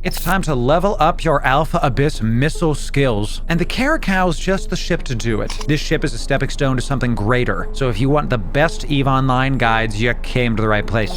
It's time to level up your Alpha Abyss missile skills, and the Caracal's just the ship to do it. This ship is a stepping stone to something greater, so if you want the best EVE Online guides, you came to the right place.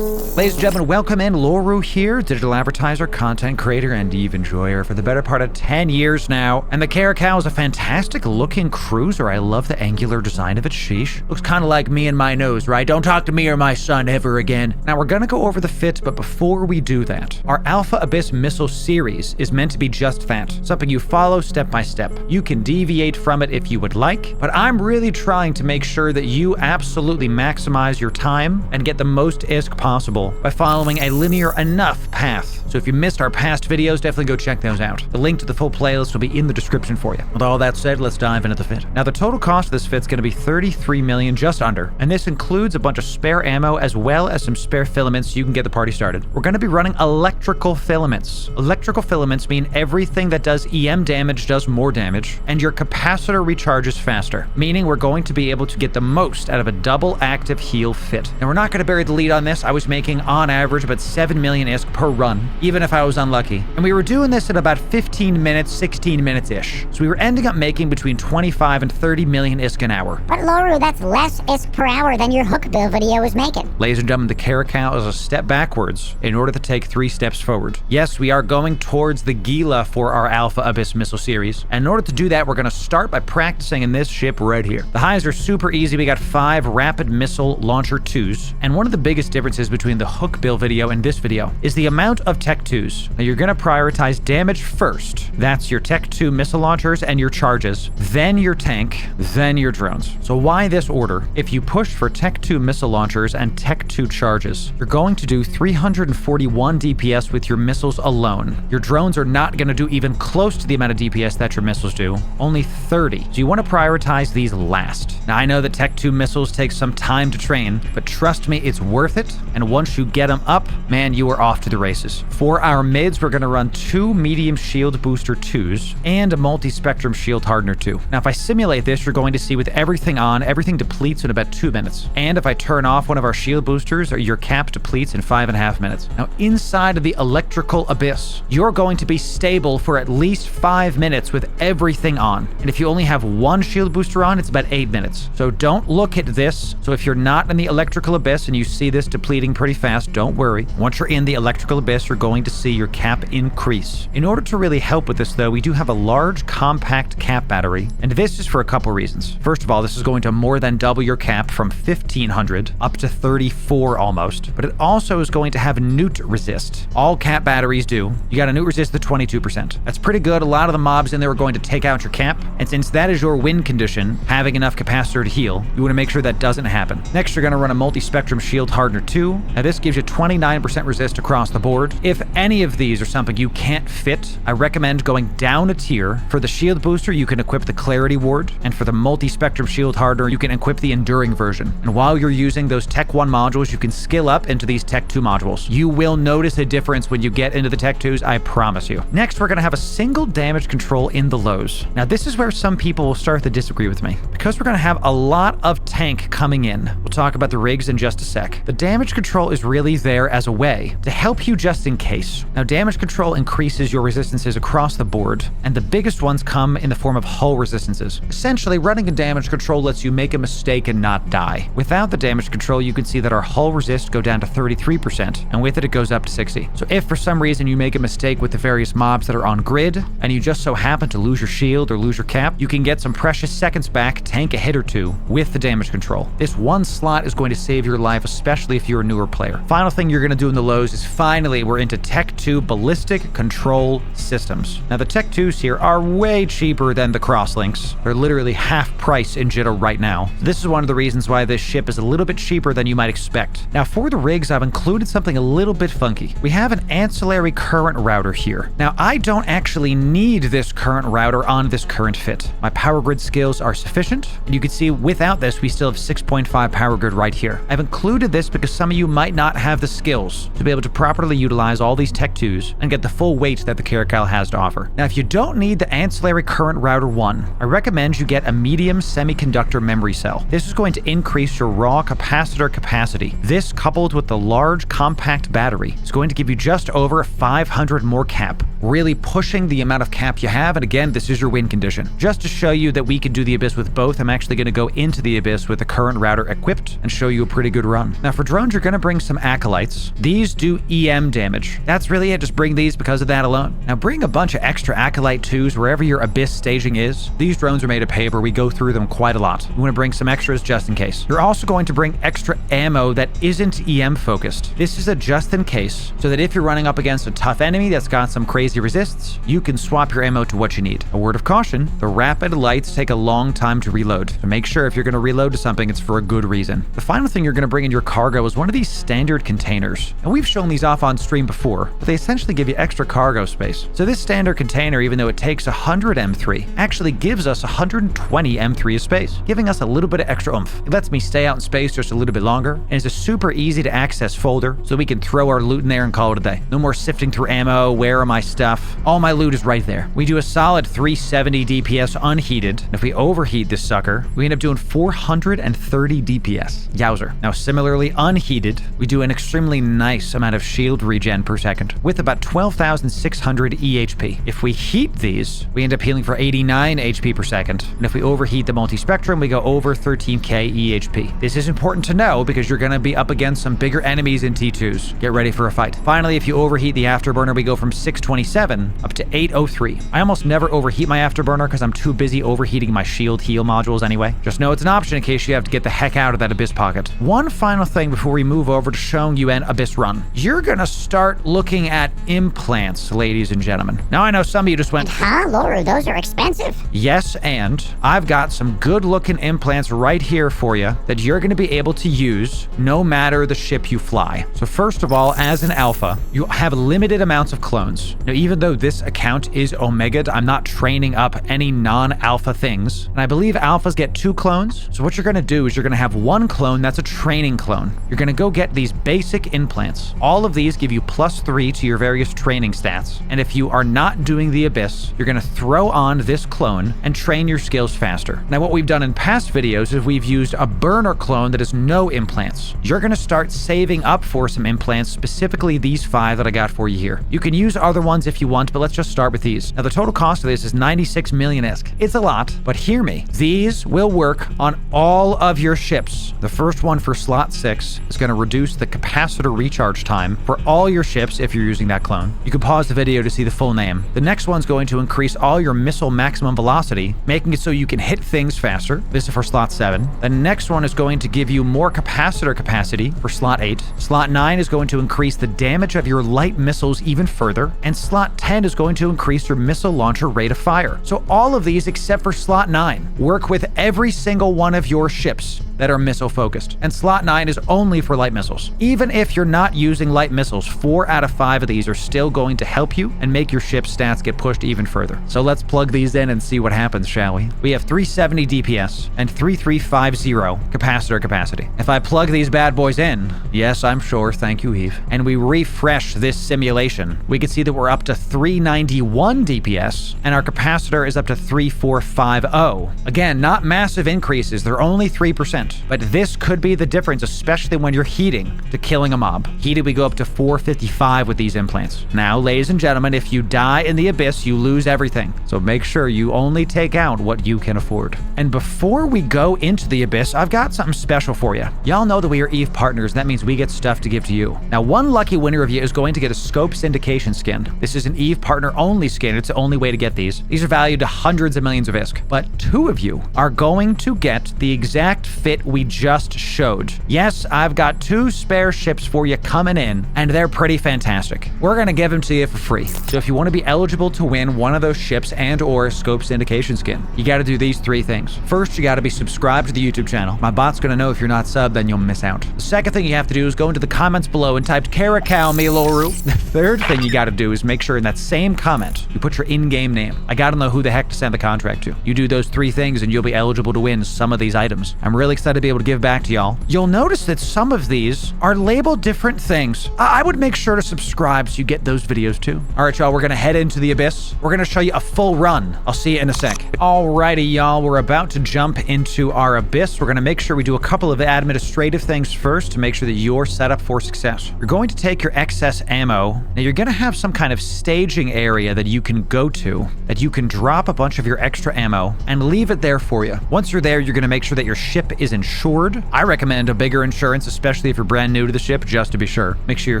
Ladies and gentlemen, welcome in. Loru here, digital advertiser, content creator, and EVE enjoyer for the better part of 10 years now. And the Caracal is a fantastic looking cruiser. I love the angular design of it, sheesh. Looks kind of like me and my nose, right? Don't talk to me or my son ever again. Now we're gonna go over the fit, but before we do that, our Alpha Abyss missile series is meant to be just that. Something you follow step by step. You can deviate from it if you would like, but I'm really trying to make sure that you absolutely maximize your time and get the most ISK possible by following a linear enough path. So if you missed our past videos, definitely go check those out. The link to the full playlist will be in the description for you. With all that said, let's dive into the fit. Now the total cost of this fit's going to be 33 million, just under, and this includes a bunch of spare ammo as well as some spare filaments so you can get the party started. We're going to be running electrical filaments. Electrical filaments mean everything that does EM damage does more damage, and your capacitor recharges faster, meaning we're going to be able to get the most out of a double active heal fit. Now we're not going to bury the lead on this. I was making on average about 7 million ISK per run, even if I was unlucky. And we were doing this in about 15 minutes, 16 minutes-ish. So we were ending up making between 25 and 30 million ISK an hour. But Loru, that's less ISK per hour than your hook bill video was making. Ladies and gentlemen, the Caracal is a step backwards in order to take 3 steps forward. Yes, we are going towards the Gila for our Alpha Abyss missile series. And in order to do that, we're going to start by practicing in this ship right here. The highs are super easy. We got 5 rapid missile launcher 2s. And one of the biggest differences between the hook bill video and this video is the amount of Tech 2s. Now you're going to prioritize damage first. That's your Tech 2 missile launchers and your charges, then your tank, then your drones. So why this order? If you push for Tech 2 missile launchers and Tech 2 charges, you're going to do 341 DPS with your missiles alone. Your drones are not going to do even close to the amount of DPS that your missiles do, only 30. So you want to prioritize these last. Now I know that Tech 2 missiles take some time to train, but trust me, it's worth it. And once you get them up, man, you are off to the races. For our mids, we're going to run 2 medium shield booster 2s and a multi-spectrum shield hardener 2. Now, if I simulate this, you're going to see with everything on, everything depletes in about 2 minutes. And if I turn off one of our shield boosters, your cap depletes in 5.5 minutes. Now, inside of the electrical abyss, you're going to be stable for at least 5 minutes with everything on. And if you only have 1 shield booster on, it's about 8 minutes. So don't look at this. So if you're not in the electrical abyss and you see this depleting pretty fast, don't worry. Once you're in the electrical abyss, you're going to see your cap increase. In order to really help with this though, we do have a large compact cap battery, and this is for a couple reasons. First of all, this is going to more than double your cap from 1500 up to 34 almost, but it also is going to have newt resist. All cap batteries do. You got a newt resist to 22%. That's pretty good. A lot of the mobs in there are going to take out your cap, and since that is your win condition, having enough capacitor to heal, you want to make sure that doesn't happen. Next, you're going to run a multi-spectrum shield hardener 2. Now this gives you 29% resist across the board. If any of these are something you can't fit, I recommend going down a tier. For the shield booster, you can equip the clarity ward, and for the multi-spectrum shield hardener, you can equip the enduring version. And while you're using those Tech 1 modules, you can skill up into these Tech 2 modules. You will notice a difference when you get into the Tech 2s, I promise you. Next, we're going to have a single damage control in the lows. Now this is where some people will start to disagree with me. Because we're going to have a lot of tank coming in, we'll talk about the rigs in just a sec. The damage control is really there as a way to help you just in case. Now damage control increases your resistances across the board, and the biggest ones come in the form of hull resistances. Essentially, running a damage control lets you make a mistake and not die. Without the damage control, you can see that our hull resist go down to 33%, and with it goes up to 60. So if for some reason you make a mistake with the various mobs that are on grid, and you just so happen to lose your shield or lose your cap, you can get some precious seconds back, tank a hit or 2 with the damage control. This one slot is going to save your life, especially if you're a newer player. Final thing you're going to do in the lows is finally we're into Tech 2 ballistic control systems. Now the Tech 2s here are way cheaper than the crosslinks. They're literally half price in Jitta right now. This is one of the reasons why this ship is a little bit cheaper than you might expect. Now for the rigs, I've included something a little bit funky. We have an ancillary current router here. Now I don't actually need this current router on this current fit. My power grid skills are sufficient, and you can see without this we still have 6.5 power grid right here. I've included this because some of you might not have the skills to be able to properly utilize all these T2's and get the full weight that the Caracal has to offer. Now, if you don't need the ancillary current router 1, I recommend you get a medium semiconductor memory cell. This is going to increase your raw capacitor capacity. This, coupled with the large compact battery, is going to give you just over 500 more cap, really pushing the amount of cap you have. And again, this is your win condition. Just to show you that we can do the Abyss with both, I'm actually going to go into the Abyss with the current router equipped and show you a pretty good run. Now, for drones, you're going to bring some acolytes. These do EM damage. That's really it. Just bring these because of that alone. Now, bring a bunch of extra acolyte 2s wherever your Abyss staging is. These drones are made of paper. We go through them quite a lot. You want to bring some extras just in case. You're also going to bring extra ammo that isn't EM focused. This is a just in case, so that if you're running up against a tough enemy that's got some crazy resists, you can swap your ammo to what you need. A word of caution, the rapid lights take a long time to reload, so make sure if you're going to reload to something, it's for a good reason. The final thing you're going to bring in your cargo is one of these standard containers. And we've shown these off on stream before, but they essentially give you extra cargo space. So this standard container, even though it takes 100 M3, actually gives us 120 M3 of space, giving us a little bit of extra oomph. It lets me stay out in space just a little bit longer, and it's a super easy to access folder, so we can throw our loot in there and call it a day. No more sifting through ammo, where are my stuff? All my loot is right there. We do a solid 370 DPS unheated, and if we overheat this sucker, we end up doing 430 DPS. Yowzer. Now, similarly, unheated, we do an extremely nice amount of shield regen per second, with about 12,600 EHP. If we heat these, we end up healing for 89 HP per second, and if we overheat the multi-spectrum, we go over 13k EHP. This is important to know because you're going to be up against some bigger enemies in T2's. Get ready for a fight. Finally, if you overheat the afterburner, we go from 627 up to 803. I almost never overheat my afterburner because I'm too busy overheating my shield heal modules anyway. Just know it's an option in case you have to get the heck out of that Abyss pocket. One final thing before we move over to showing you an Abyss run. You're gonna start looking at implants, ladies and gentlemen. Now, I know some of you just went, Huh, Loru, those are expensive. yes, and I've got some good looking implants right here for you that you're going to be able to use no matter the ship you fly. So first of all, as an alpha, you have limited amounts of clones. Now, even though this account is Omega'd, I'm not training up any non-alpha things, and I believe alphas get 2 clones. So what you're going to do is you're going to have 1 clone that's a training clone. You're going to go get these basic implants. All of these give you +3 to your various training stats, and if you are not doing the Abyss, you're going to throw on this clone and train your skills faster. Now, what we've done in past videos is we've used a burner clone that has no implants. You're going to start saving up for some implants, specifically these 5 that I got for you here. You can use other ones if you want, but let's just start with these. Now, the total cost of this is 96 million-esque. It's a lot, but hear me. These will work on all of your ships. The first one for slot 6 is going to reduce the capacitor recharge time for all your ships if you're using that clone. You can pause the video to see the full name. The next one's going to increase all your missile maximum velocity, making it so you can hit things faster. This is for slot 7. The next one is going to give you more capacitor capacity for slot 8. Slot 9 is going to increase the damage of your light missiles even further, and slot 10 is going to increase your missile launcher rate of fire. So all of these, except for slot 9, work with every single one of your ships that are missile focused, and slot 9 is only for light missiles. Even if you're not using light missiles, 4 out of 5 of these are still going to help you and make your ship's stats get pushed even further. So let's plug these in and see what happens, shall we? We have 370 DPS and 3350 capacitor capacity. If I plug these bad boys in, yes, I'm sure, thank you, Eve, and we refresh this simulation, we can see that we're up to 391 DPS and our capacitor is up to 3450. Again, not massive increases, they're only 3%. But this could be the difference, especially when you're heating to killing a mob. Heated, we go up to 455 with these implants. Now, ladies and gentlemen, if you die in the Abyss, you lose everything. So make sure you only take out what you can afford. And before we go into the Abyss, I've got something special for you. Y'all know that we are Eve partners, and that means we get stuff to give to you. Now, one lucky winner of you is going to get a scope syndication skin. This is an Eve partner only skin. It's the only way to get these. These are valued to hundreds of millions of ISK. But 2 of you are going to get the exact fit we just showed. Yes, I've got 2 spare ships for you coming in, and they're pretty fantastic. We're gonna give them to you for free. So if you want to be eligible to win one of those ships and or scope syndication skin, you got to do these 3 things. First, you got to be subscribed to the YouTube channel. My bot's gonna know if you're not subbed, then you'll miss out. The second thing you have to do is go into the comments below and type Caracal me Loru. The third thing you got to do is make sure in that same comment you put your in-game name. I gotta know who the heck to send the contract to. You do those 3 things and you'll be eligible to win some of these items. I'm really excited to be able to give back to y'all. You'll notice that some of these these are labeled different things. I would make sure to subscribe so you get those videos too. All right, y'all, we're gonna head into the abyss. We're gonna show you a full run. I'll see you in a sec. Alrighty, y'all, we're about to jump into our abyss. We're gonna make sure we do a couple of administrative things first to make sure that you're set up for success. You're going to take your excess ammo. Now you're gonna have some kind of staging area that you can go to, that you can drop a bunch of your extra ammo and leave it there for you. Once you're there, you're gonna make sure that your ship is insured. I recommend a bigger insurance, especially if you're brand new to the ship, just to be sure. Make sure your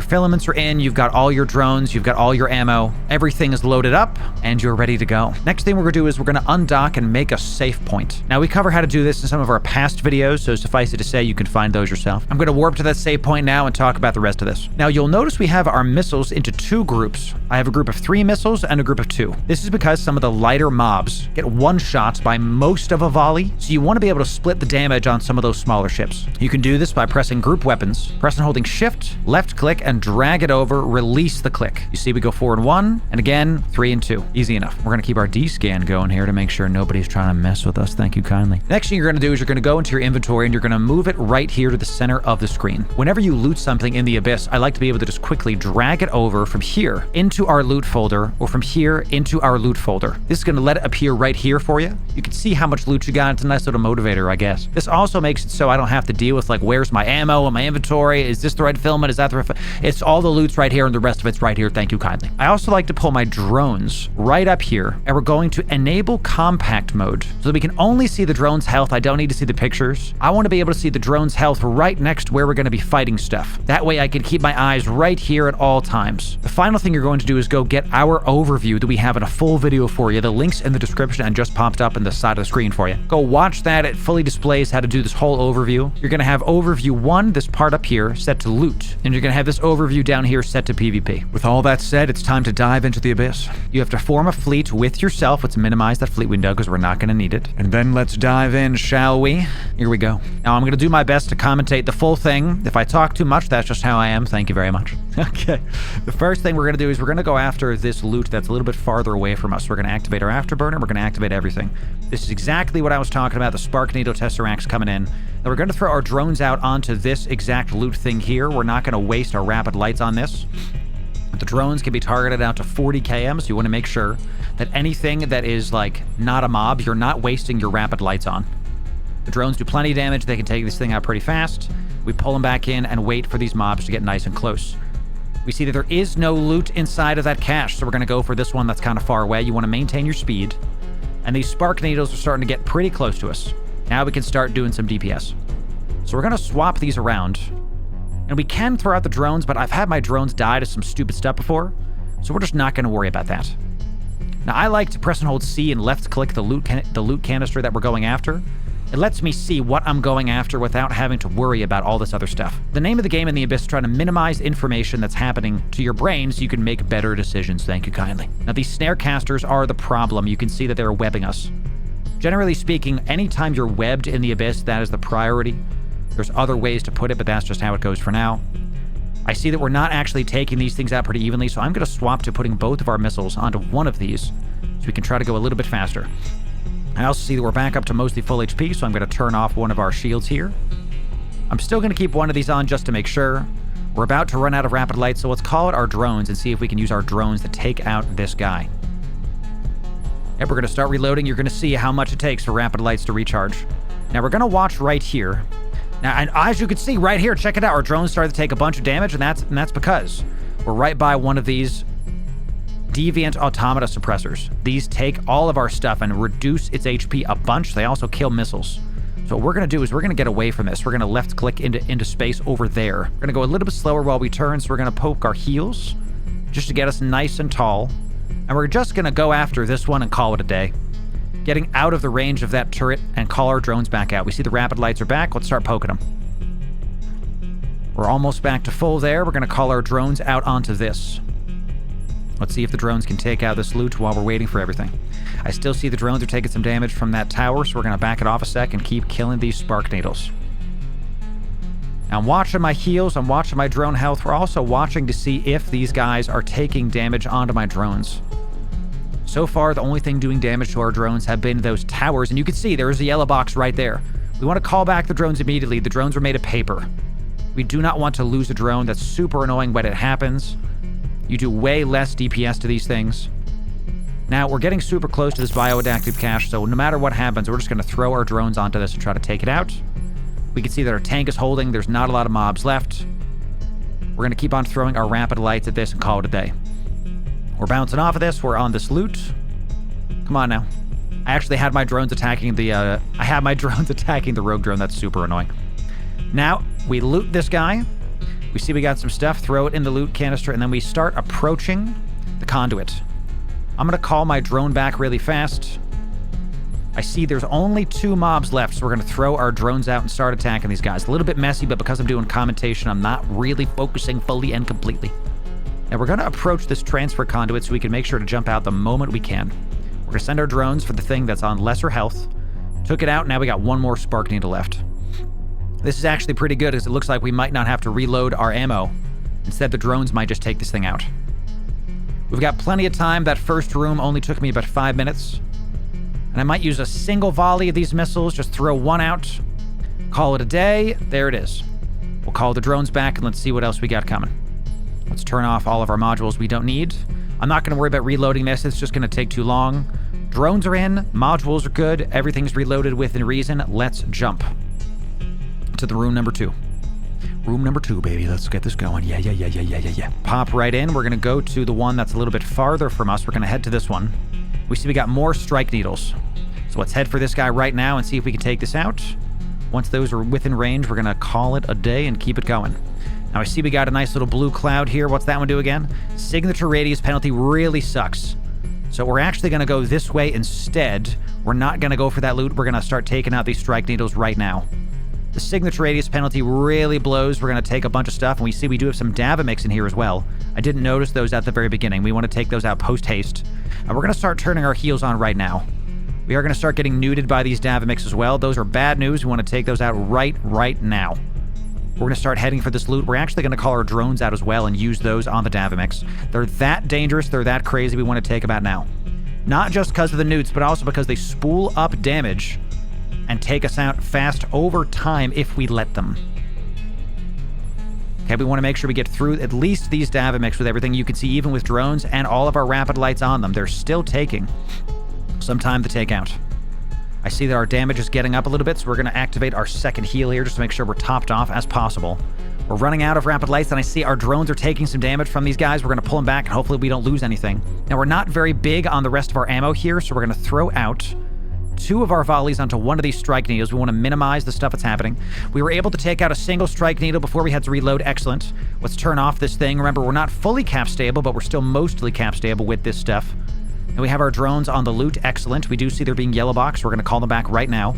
filaments are in, you've got all your drones, you've got all your ammo, everything is loaded up, and you're ready to go. Next thing we're gonna do is we're gonna undock and make a safe point. Now, we cover how to do this in some of our past videos, so suffice it to say, you can find those yourself. I'm gonna warp to that save point now and talk about the rest of this. Now, you'll notice we have our missiles into two groups. I have a group of 3 missiles and a group of 2. This is because some of the lighter mobs get one-shots by most of a volley, so you want to be able to split the damage on some of those smaller ships. You can do this by pressing group weapons, press and holding shift, left click, and drag it over, release the click. You see we go 4 and 1, and again, 3 and 2. Easy enough. We're gonna keep our D-scan going here to make sure nobody's trying to mess with us. Thank you kindly. Next thing you're gonna do is you're gonna go into your inventory and you're gonna move it right here to the center of the screen. Whenever you loot something in the abyss, I like to be able to just quickly drag it over from here into our loot folder, or from here into our loot folder. This is gonna let it appear right here for you. You can see how much loot you got. It's a nice little motivator, I guess. This also makes it so I don't have to deal with, like, where's my ammo and my inventory? Is this the right filament? Is that the right It's all the loot's right here and the rest of it's right here. Thank you kindly. I also like to pull my drones right up here, and we're going to enable compact mode so that we can only see the drone's health. I don't need to see the pictures. I want to be able to see the drone's health right next to where we're going to be fighting stuff. That way I can keep my eyes right here at all times. The final thing you're going to do is go get our overview that we have in a full video for you. The link's in the description and just popped up in the side of the screen for you. Go watch that. It fully displays how to do this whole overview. You're going to have overview 1, this part up here, set to loot. And you're going to have this overview down here set to PvP. With all that said, it's time to dive into the abyss. You have to form a fleet with yourself. Let's minimize that fleet window because we're not going to need it. And then let's dive in, shall we? Here we go. Now I'm going to do my best to commentate the full thing. If I talk too much, that's just how I am. Thank you very much. Okay. The first thing we're going to do is we're going to go after this loot that's a little bit farther away from us. We're going to activate our afterburner. We're going to activate everything. This is exactly what I was talking about, the Spark Needle Tesseracts coming in. Now we're going to throw our drones out onto this exact loot thing here. We're not going to waste our rapid lights on this. The drones can be targeted out to 40 km, so you want to make sure that anything that is, like, not a mob, you're not wasting your rapid lights on. The drones do plenty of damage. They can take this thing out pretty fast. We pull them back in and wait for these mobs to get nice and close. We see that there is no loot inside of that cache, so we're going to go for this one that's kind of far away. You want to maintain your speed. And these spark needles are starting to get pretty close to us. Now we can start doing some DPS. So we're going to swap these around. And we can throw out the drones, but I've had my drones die to some stupid stuff before, so we're just not going to worry about that. Now, I like to press and hold C and left-click the loot canister that we're going after. It lets me see what I'm going after without having to worry about all this other stuff. The name of the game in the Abyss is trying to minimize information that's happening to your brain so you can make better decisions. Thank you kindly. Now, these snare casters are the problem. You can see that they're webbing us. Generally speaking, anytime you're webbed in the Abyss, that is the priority. There's other ways to put it, but that's just how it goes for now. I see that we're not actually taking these things out pretty evenly, so I'm going to swap to putting both of our missiles onto one of these so we can try to go a little bit faster. I also see that we're back up to mostly full HP, so I'm going to turn off one of our shields here. I'm still going to keep one of these on just to make sure. We're about to run out of rapid lights, so let's call it our drones and see if we can use our drones to take out this guy. Yep, we're going to start reloading. You're going to see how much it takes for rapid lights to recharge. Now, we're going to watch right here. Now, and as you can see right here, check it out. Our drones started to take a bunch of damage, and that's because we're right by one of these deviant automata suppressors. These take all of our stuff and reduce its HP a bunch. They also kill missiles. So what we're going to do is we're going to get away from this. We're going to left-click into space over there. We're going to go a little bit slower while we turn, so we're going to poke our heels just to get us nice and tall. And we're just going to go after this one and call it a day. Getting out of the range of that turret and call our drones back out. We see the rapid lights are back. Let's start poking them. We're almost back to full there. We're going to call our drones out onto this. Let's see if the drones can take out this loot while we're waiting for everything. I still see the drones are taking some damage from that tower, so we're going to back it off a sec and keep killing these spark needles. Now, I'm watching my heals. I'm watching my drone health. We're also watching to see if these guys are taking damage onto my drones. So far, the only thing doing damage to our drones have been those towers, and you can see there's a yellow box right there. We want to call back the drones immediately. The drones were made of paper. We do not want to lose a drone. That's super annoying when it happens. You do way less DPS to these things. Now, we're getting super close to this bioadaptive cache, so no matter what happens, we're just going to throw our drones onto this and try to take it out. We can see that our tank is holding. There's not a lot of mobs left. We're going to keep on throwing our rapid lights at this and call it a day. We're bouncing off of this. We're on this loot. Come on now. I actually had my drones attacking the, the rogue drone. That's super annoying. Now, we loot this guy. We see we got some stuff. Throw it in the loot canister, and then we start approaching the conduit. I'm going to call my drone back really fast. I see there's only 2 mobs left, so we're going to throw our drones out and start attacking these guys. A little bit messy, but because I'm doing commentation, I'm not really focusing fully and completely. Now, we're going to approach this transfer conduit so we can make sure to jump out the moment we can. We're going to send our drones for the thing that's on lesser health. Took it out, now we got 1 more spark needle left. This is actually pretty good, as it looks like we might not have to reload our ammo. Instead, the drones might just take this thing out. We've got plenty of time. That first room only took me about 5 minutes. And I might use a single volley of these missiles, just throw 1 out, call it a day. There it is. We'll call the drones back and let's see what else we got coming. Let's turn off all of our modules we don't need. I'm not going to worry about reloading this. It's just going to take too long. Drones are in. Modules are good. Everything's reloaded within reason. Let's jump to the room number 2. Room number 2, baby. Let's get this going. Yeah. Pop right in. We're going to go to the one that's a little bit farther from us. We're going to head to this one. We see we got more strike needles. So let's head for this guy right now and see if we can take this out. Once those are within range, we're going to call it a day and keep it going. Now I see we got a nice little blue cloud here. What's that one do again? Signature radius penalty really sucks. So we're actually going to go this way instead. We're not going to go for that loot. We're going to start taking out these strike needles right now. The signature radius penalty really blows. We're going to take a bunch of stuff, and we see we do have some Davamix in here as well. I didn't notice those at the very beginning. We want to take those out post-haste. And we're going to start turning our heels on right now. We are going to start getting nuded by these Davamix as well. Those are bad news. We want to take those out right now. We're going to start heading for this loot. We're actually going to call our drones out as well and use those on the Davamix. They're that dangerous. They're that crazy. We want to take them out now. Not just because of the newts, but also because they spool up damage and take us out fast over time if we let them. Okay, we want to make sure we get through at least these Davamix with everything. You can see even with drones and all of our rapid lights on them, they're still taking some time to take out. I see that our damage is getting up a little bit, so we're going to activate our second heal here just to make sure we're topped off as possible. We're running out of rapid lights, and I see our drones are taking some damage from these guys. We're going to pull them back, and hopefully we don't lose anything. Now, we're not very big on the rest of our ammo here, so we're going to throw out 2 of our volleys onto one of these strike needles. We want to minimize the stuff that's happening. We were able to take out a single strike needle before we had to reload. Excellent. Let's turn off this thing. Remember, we're not fully cap stable, but we're still mostly cap stable with this stuff. And we have our drones on the loot. Excellent. We do see they're being yellow boxed. We're going to call them back right now.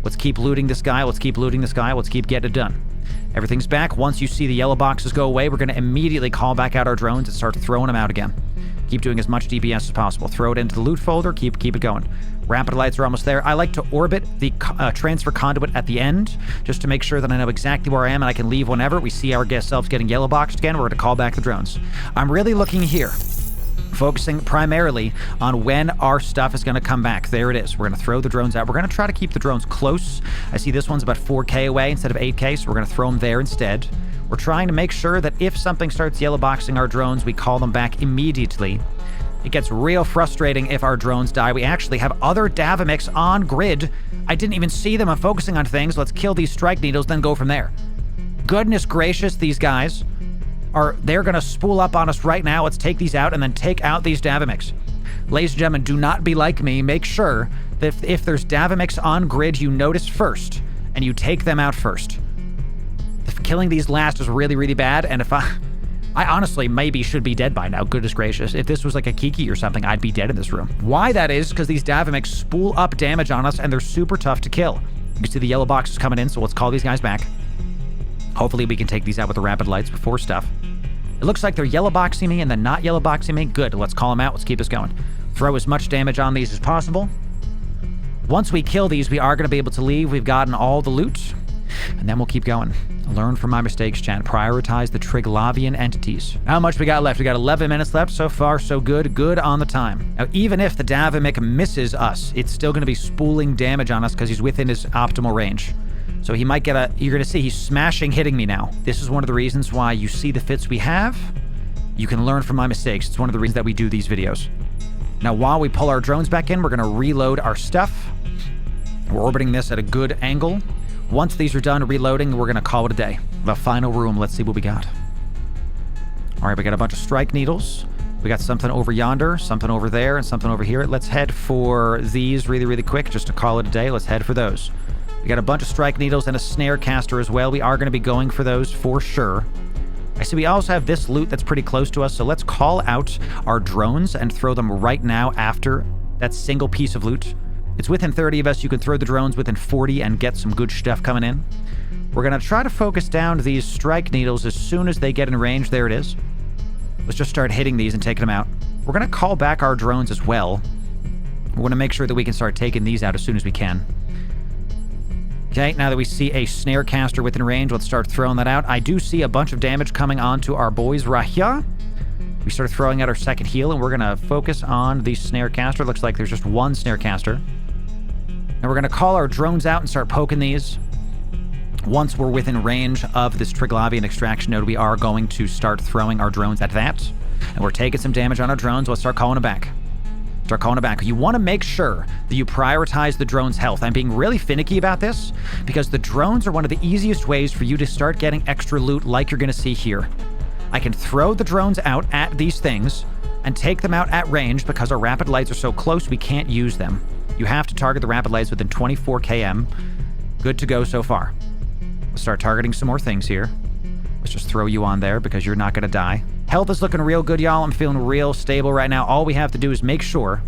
Let's keep looting this guy. Let's keep looting this guy. Let's keep getting it done. Everything's back. Once you see the yellow boxes go away, we're going to immediately call back out our drones and start throwing them out again. Keep doing as much DPS as possible. Throw it into the loot folder. Keep it going. Rapid lights are almost there. I like to orbit the transfer conduit at the end just to make sure that I know exactly where I am and I can leave whenever. We see our guest selves getting yellow boxed again. We're going to call back the drones. I'm really looking here, focusing primarily on when our stuff is going to come back. There it is. We're going to throw the drones out. We're going to try to keep the drones close. I see this one's about 4K away instead of 8K, so we're going to throw them there instead. We're trying to make sure that if something starts yellow boxing our drones, we call them back immediately. It gets real frustrating if our drones die. We actually have other Davamix on grid. I didn't even see them. I'm focusing on things. Let's kill these strike needles, then go from there. Goodness gracious, these guys they're going to spool up on us right now. Let's take these out and then take out these Davamix. Ladies and gentlemen, do not be like me. Make sure that if there's Davamix on grid, you notice first and you take them out first. Killing these last is really, really bad, and if I honestly maybe should be dead by now, goodness gracious. If this was like a Kiki or something, I'd be dead in this room. Why that is because these Davamix spool up damage on us, and they're super tough to kill. You can see the yellow box is coming in, so let's call these guys back. Hopefully we can take these out with the rapid lights before stuff. It looks like they're yellow boxing me and then not yellow boxing me. Good, let's call them out. Let's keep this going. Throw as much damage on these as possible. Once we kill these, we are going to be able to leave. We've gotten all the loot, and then we'll keep going. Learn from my mistakes, chat. Prioritize the Triglavian entities. How much we got left? We got 11 minutes left. So far, so good. Good on the time. Now, even if the Davamix misses us, it's still going to be spooling damage on us because he's within his optimal range. So he might get you're going to see he's smashing hitting me now. This is one of the reasons why you see the fits we have. You can learn from my mistakes. It's one of the reasons that we do these videos. Now, while we pull our drones back in, we're going to reload our stuff. We're orbiting this at a good angle. Once these are done reloading, we're going to call it a day. The final room, let's see what we got. All right, we got a bunch of strike needles. We got something over yonder, something over there, and something over here. Let's head for these really, really quick, just to call it a day. Let's head for those. We got a bunch of strike needles and a snare caster as well. We are going to be going for those for sure. I see we also have this loot that's pretty close to us, so let's call out our drones and throw them right now after that single piece of loot. It's within 30 of us. You can throw the drones within 40 and get some good stuff coming in. We're going to try to focus down these strike needles as soon as they get in range. There it is. Let's just start hitting these and taking them out. We're going to call back our drones as well. We're going to make sure that we can start taking these out as soon as we can. Okay, now that we see a snare caster within range, let's start throwing that out. I do see a bunch of damage coming onto our boys right here. We start throwing out our second heal, and we're going to focus on the snare caster. Looks like there's just one snare caster. And we're going to call our drones out and start poking these. Once we're within range of this Triglavian extraction node, we are going to start throwing our drones at that. And we're taking some damage on our drones. Let's start calling it back. Start calling it back. You want to make sure that you prioritize the drone's health. I'm being really finicky about this because the drones are one of the easiest ways for you to start getting extra loot like you're going to see here. I can throw the drones out at these things and take them out at range because our rapid lights are so close we can't use them. You have to target the rapid lights within 24 km. Good to go so far. Let's start targeting some more things here. Let's just throw you on there because you're not going to die. Health is looking real good, y'all. I'm feeling real stable right now. All we have to do is make sure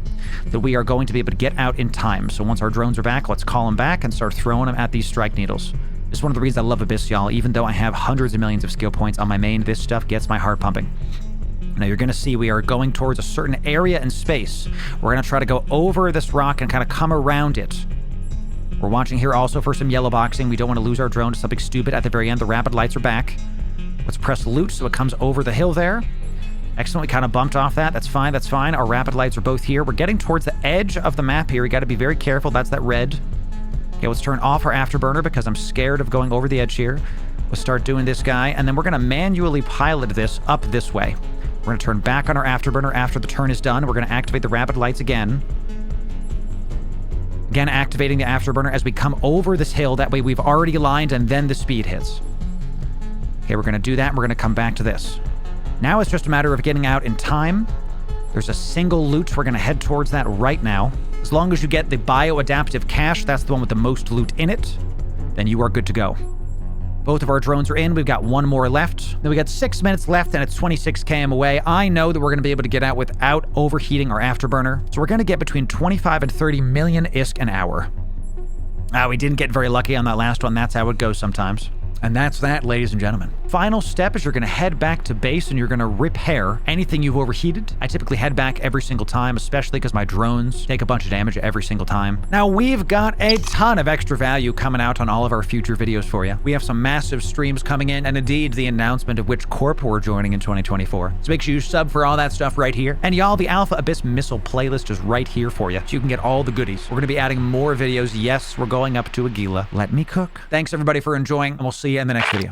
that we are going to be able to get out in time. So once our drones are back, let's call them back and start throwing them at these strike needles. This is one of the reasons I love Abyss, y'all. Even though I have hundreds of millions of skill points on my main, this stuff gets my heart pumping. Now you're going to see we are going towards a certain area in space. We're going to try to go over this rock and kind of come around it. We're watching here also for some yellow boxing. We don't want to lose our drone to something stupid at the very end. The rapid lights are back. Let's press loot so it comes over the hill there. Excellent. We kind of bumped off that. That's fine. That's fine. Our rapid lights are both here. We're getting towards the edge of the map here. We got to be very careful. That's that red. Okay, let's turn off our afterburner because I'm scared of going over the edge here. Let's start doing this guy, and then we're going to manually pilot this up this way. We're going to turn back on our afterburner after the turn is done. We're going to activate the rapid lights again. Again, activating the afterburner as we come over this hill. That way we've already aligned, and then the speed hits. Okay, we're going to do that, and we're going to come back to this. Now it's just a matter of getting out in time. There's a single loot. We're going to head towards that right now. As long as you get the bioadaptive cache, that's the one with the most loot in it, then you are good to go. Both of our drones are in. We've got one more left. Then we got 6 minutes left, and it's 26 km away. I know that we're going to be able to get out without overheating our afterburner. So we're going to get between 25 and 30 million ISK an hour. We didn't get very lucky on that last one. That's how it goes sometimes. And that's that, ladies and gentlemen. Final step is you're going to head back to base and you're going to repair anything you've overheated. I typically head back every single time, especially because my drones take a bunch of damage every single time. Now, we've got a ton of extra value coming out on all of our future videos for you. We have some massive streams coming in, and indeed the announcement of which corp we're joining in 2024. So make sure you sub for all that stuff right here. And y'all, the Alpha Abyss Missile playlist is right here for you, so you can get all the goodies. We're going to be adding more videos. Yes, we're going up to a Gila. Let me cook. Thanks everybody for enjoying, and we'll see you in the next video.